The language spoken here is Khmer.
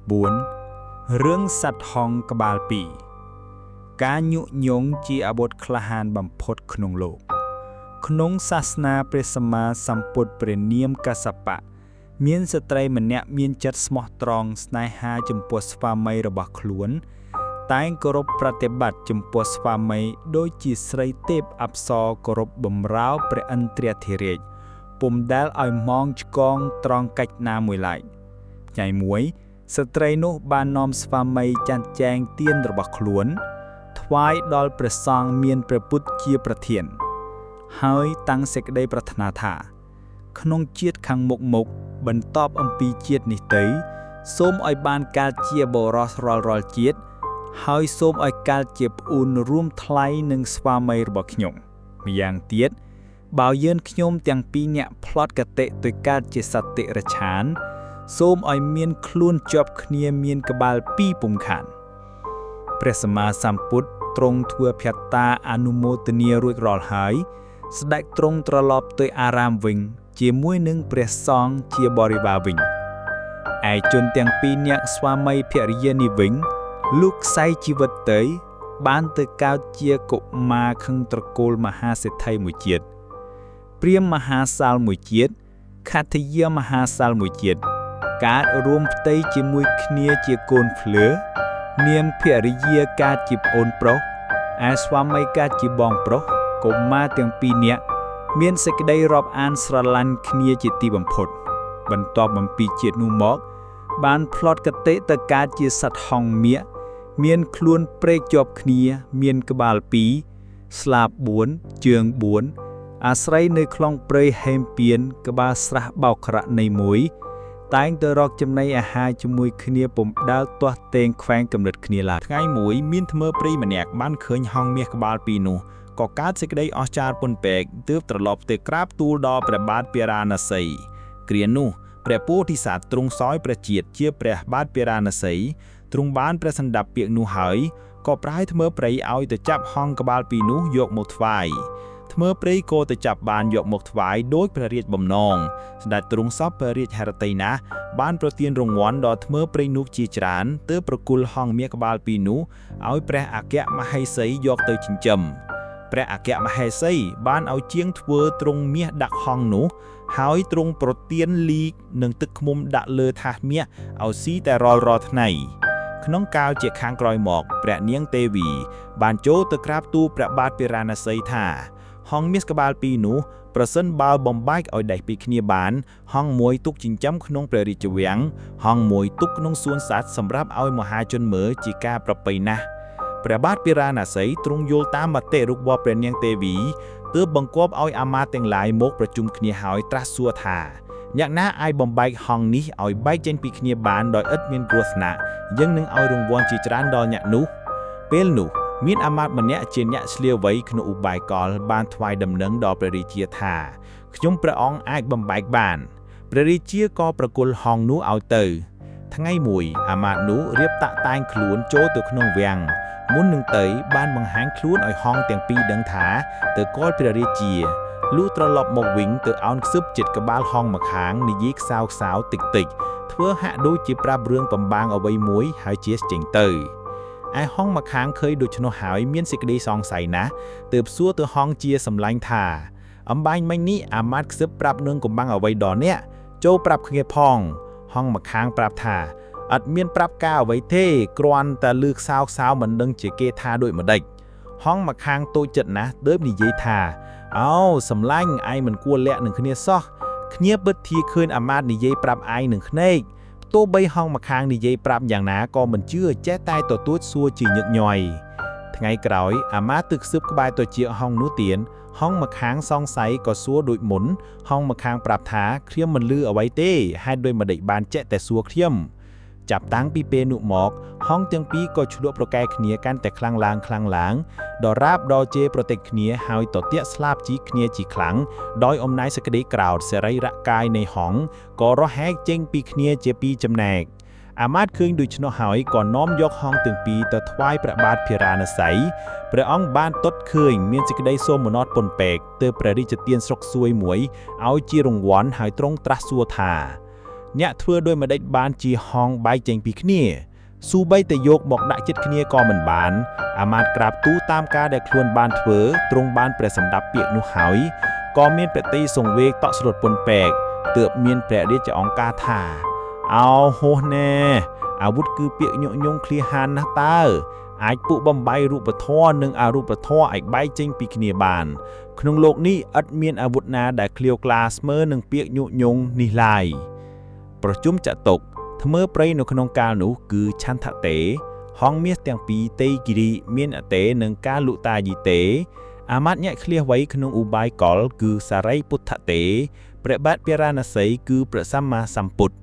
4. រឿងសត្វហង្សក្បាលពីរការញុញង់ជាអាវុធក្លាហានបំផុតក្នុងលោកក្នុងសាសនាព្រះសម្មាសម្ពុទ្ធព្រះនាមកស្សបៈមានស្ត្រីម្នាក់មានចិត្តស្មោះត្រង់ស្នេហាចំពោះស្វាមីរបស់ខ្លួនតែងគោរពប្រតិបត្តិចំពោះស្វាមីដូចជាស្រីទេពអប្សរគោរពបម្រើព្រះឥន្ទ្រាធិរាជពុំដែលឲ្យម៉ងឆ្កងត្រង់កិច្ចណាមួយឡើយថ្ងៃមួយស្ត្រីនោះបាននាំស្វាមីចាត់ចែងទានរបស់ខ្លួនថ្វាយដល់ព្រះសង្ឃមានព្រះពុទ្ធជាប្រធានហើយតាំងសេចក្តីប្រាថ្នាថាក្នុងជាតិខាងមុខបន្ទាប់អំពីជាតិនេះទៅសូមឲ្យបានកើតជាបរិសុទ្ធរាល់ជាតិហើយសូមឲ្យកើតជាប្អូនរួមថ្លៃនឹងស្វាមីរបស់ខ្ញុំម្យ៉ាងទៀតបើយើងខ្ញុំទាំងពីរនាក់ផ្លត់កតិទៅកើតជាសត្វតិរច្ឆានសូមឲ្យមានខ្លួនជាប់គ្នាមានក្បាលពីរពុំខានព្រះសម្មាសម្ពុទ្ធទ្រង់ធ្វើភត្តាអនុមោទនារួចរាល់ហើយស្ដេចទ្រង់ត្រឡប់ទៅអារាមវិញជាមួយនឹងព្រះសង្ឃជាបរិវារវិញឯជនទាំងពីរនាក់ស្វាមីភរិយានេះវិញលុកខ្សែជីវិតទៅបានទៅកើតជាកុមារខឹងត្រកូលមហាសេដ្ឋីមួយជាតិព្រាហ្មណ៍មហាសាលមួយជាតិខត្តយាមហាសាលមួយជាតិកើតរួមផ្ទៃជាមួយគ្នាជាកូនភ្លើនាមភរិយាកើតជាប្អូនប្រុសឯស្វាមីកើតជាបងប្រុសកុមារទាំងពីរនាក់មានសេចក្តីរាប់អានស្រឡាញ់គ្នាជាទីបំផុតបន្ទាប់អំពីជាតិនោះមកបានផ្លត់កតិទៅកើតជាសត្វហង្សមាគមានខ្លួនព្រែកជាប់គ្នាមានក្បាលពីរស្លាប4ជើង4អាស្រ័យនៅខ្លងព្រៃហេមពៀនក្បាលស្រះបោកក្រនៃមួយតែងទៅរកចំណីអាហារជាមួយគ្នាពុំដាល់ទាស់តេងខ្វែងកំណត់គ្នាឡើយថ្ងៃមួយមានធ្មើព្រៃម្នាក់បានឃើញហង្សមាសក្បាលពីរនោះក៏កើតសេចក្តីអស្ចារ្យពន់ពេកទើបត្រឡប់ទៅក្រាបទូលដល់ព្រះបាទពារាណសីគ្រានោះព្រះពោធិសត្វទ្រង់សោយព្រះជាតិជាព្រះបាទពារាណសីទ្រង់បានព្រះសណ្ដាប់ពាក្យនោះហើយក៏ប្រែធ្មើព្រៃឲ្យទៅចាប់ហង្សក្បាលពីរនោះយកមកថ្វាយធ្មើព្រៃក៏ទៅចាប់បានយកមកថ្វាយដោយព្រះរាជបំណងស្ដេចទ្រង់សពព្រះរាជហឫទ័យណាស់បានប្រទានរង្វាន់ដល់ធ្មើព្រៃនោះជាច្រើនទើបប្រគល់ហង្សមាសក្បាលពីរនោះឲ្យព្រះអគ្គមហេសីយកទៅចិញ្ចឹមព្រះអគ្គមហេសីបានឲ្យជាងធ្វើទ្រង់មាសដាក់ហង្សនោះហើយទ្រង់ប្រទានលីកនិងទឹកឃ្មុំដាក់លើថាសមាសឲ្យស៊ីតែរាល់ថ្ងៃក្នុងកាលជាខាងក្រោយមកព្រះនាងទេវីបានចូលទៅក្រាបទូលព្រះបាទពារាណសីថាហង្សមាសក្បាលពីរនោះប្រសិនបើបំបែកឲ្យដេះពីគ្នាបានហង្សមួយទុកចិញ្ចឹមក្នុងព្រះរាជវាំងហង្សមួយទុកក្នុងសួនសត្វសម្រាប់ឲ្យមហាជនមើលជាការប្រពៃណាស់ព្រះបាទពារាណសីទ្រង់យល់តាមមតិរបស់ព្រះនាងទេវីទើបបង្គាប់ឲ្យអាមាត្យទាំងឡាយមកប្រជុំគ្នាហើយត្រាស់សួរថាអ្នកណាអាចបំបែកហង្សនេះឲ្យបែកចេញពីគ្នាបានដោយឥតមានគ្រោះថ្នាក់យើងនឹងឲ្យរង្វាន់ជាច្រើនដល់អ្នកនោះពេលនោះមានអាមាត្យម្នាក់ជាអ្នកឆ្លៀវវៃក្នុងឧបាយកលបានថ្វាយដំណឹងដល់ព្រះរាជាថាខ្ញុំព្រះអង្គអាចបំបែកបានព្រះរាជាក៏ប្រគល់ហង្សនោះឲ្យទៅថ្ងៃមួយអាមាត្យនោះរៀបតាក់តែងខ្លួនចូលទៅក្នុងវាំងមុននឹងទៅបានបង្ហាញខ្លួនឲ្យហង្សទាំងពីរដឹងថាទៅគាល់ព្រះរាជាលុះត្រឡប់មកវិញទៅអោនខ្សឹបចិត្តក្បាលហង្សម្ខាងនិយាយខ្សោៗតិចធ្វើហាក់ដូចជាប្រាប់រឿងបំបាងអ្វីមួយហើយជាចេញទៅឯហង្សម្ខាងឃើញដូច្នោះហើយមានសេចក្តីសង្ស័យណាស់ទើបសួរទៅហង្សជាសម្លាញ់ថាអំបែងមិញនេះអាមាត្យខ្សឹបប្រាប់នឹងកំបាំងអ្វីដល់អ្នកចូលប្រាប់គ្នាផងហង្សម្ខាងប្រាប់ថាអត់មានប្រាប់ការអ្វីទេគ្រាន់តែលឺខ្សោមិនដឹងជាគេថាដូចម្ដេចហង្សម្ខាងតូចចិត្តណាស់ទើបនិយាយថាអូសម្លាញ់ឯងមិនគួរលាក់នឹងគ្នាសោះគ្នាពិតធាឃើញអាមាត្យនិយាយប្រាប់ឯងនឹងភ្នែកទោះបីហង្សម្ខាងនិយាយប្រាប់យ៉ាងណាក៏មិនជឿចេះតែទទូចសួរជាញឹកញយថ្ងៃក្រោយអាមាត្យទឹកស៊ឹបក្បែរទៅជាហង្សនោះទៀតហង្សម្ខាងសង្ស័យក៏សួរដូចមុនហង្សម្ខាងប្រាប់ថាខ្ញុំមិនលឺអ្វីទេហេតុដូចម្ដេចបានចេះតែសួរខ្ញុំចាប់តាំងពីពេលនោះមកហង្សទាំងពីរក៏ឆ្លក់ប្រកែកគ្នាកាន់តែខ្លាំងឡើងដល់រាបដល់ជេរប្រតិចគ្នាហើយតទាក់ស្លាបជីគ្នាជាខ្លាំងដោយអំណាចសេចក្តីក្រោធសរីរកាយនៃហង្សក៏រហែកចេញពីគ្នាជាពីរចំណែកអាមាត្យឃើញដូច្នោះហើយក៏នាំយកហង្សទាំងពីរទៅថ្វាយព្រះបាទភិរាណសីព្រះអង្គបានទតឃើញមានសេចក្តីសូមនស្សពន់ពេកទើបព្រះរាជទានស្រុកសួយមួយឲ្យជារង្វាន់ហើយទ្រង់ត្រាស់សួរថា អ្នកធ្វើដោយមិនដេចបានជាហងបាយចេញពីគ្នាស៊ូបីតែយកមកដាក់ចិត្តគ្នាក៏មិនបានអាមាត្យក្រាបទូលតាមការដែលខ្លួនបានធ្វើទ្រង់បានព្រះសម្ដាប់ពាក្យនោះហើយក៏មានព្រះតីសង្វេគតក់ស្លុតពន់ពេកទើបមានព្រះរាជអង្គការថាអោហោះណែអាវុធគឺពាក្យញុញងឃ្លាហានណាស់តើអាចពុបំបីរូបធម៌និងអរូបធម៌ឲ្យបែកចេញពីគ្នាបានក្នុងโลกនេះឥតមានអាវុធណាដែលឃ្លាវក្លាស្មើនឹងពាក្យញុញងនេះឡើយប្រជុំចតុកថ្មើរព្រៃនៅក្នុងកាលនោះគឺឆន្ទតេហងមាសទាំងពីរទេគិរីមានអតេនិងការលុតាយីតេអាមាត្យញាក់ឃ្លៀសໄວក្នុងឧបាយកលគឺសារីពុទ្ធតេព្រះបាទពារាណសីគឺព្រះសម្មាសម្ពុទ្ធ